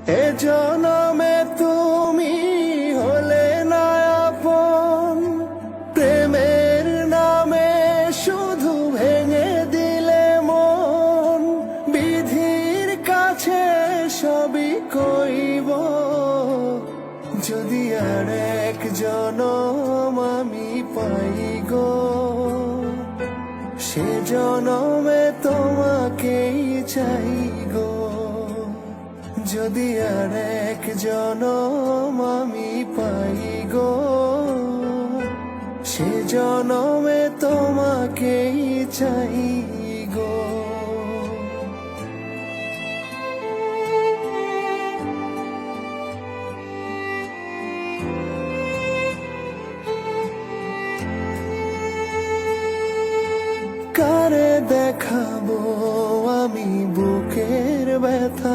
এ জনমে তুমি হলে না আপন, প্রেমের নামে শুধু ভেঙে দিলে মন। বিধির কাছে সবই কইব, যদি আর এক জনম আমি পাই গো, সে জনমে তোমাকেই চাই গো। যদি আর এক জনম আমি পাই গো, সে জনমে তোমাকেই চাই গো। কারে দেখাবো আমি বুকের ব্যথা,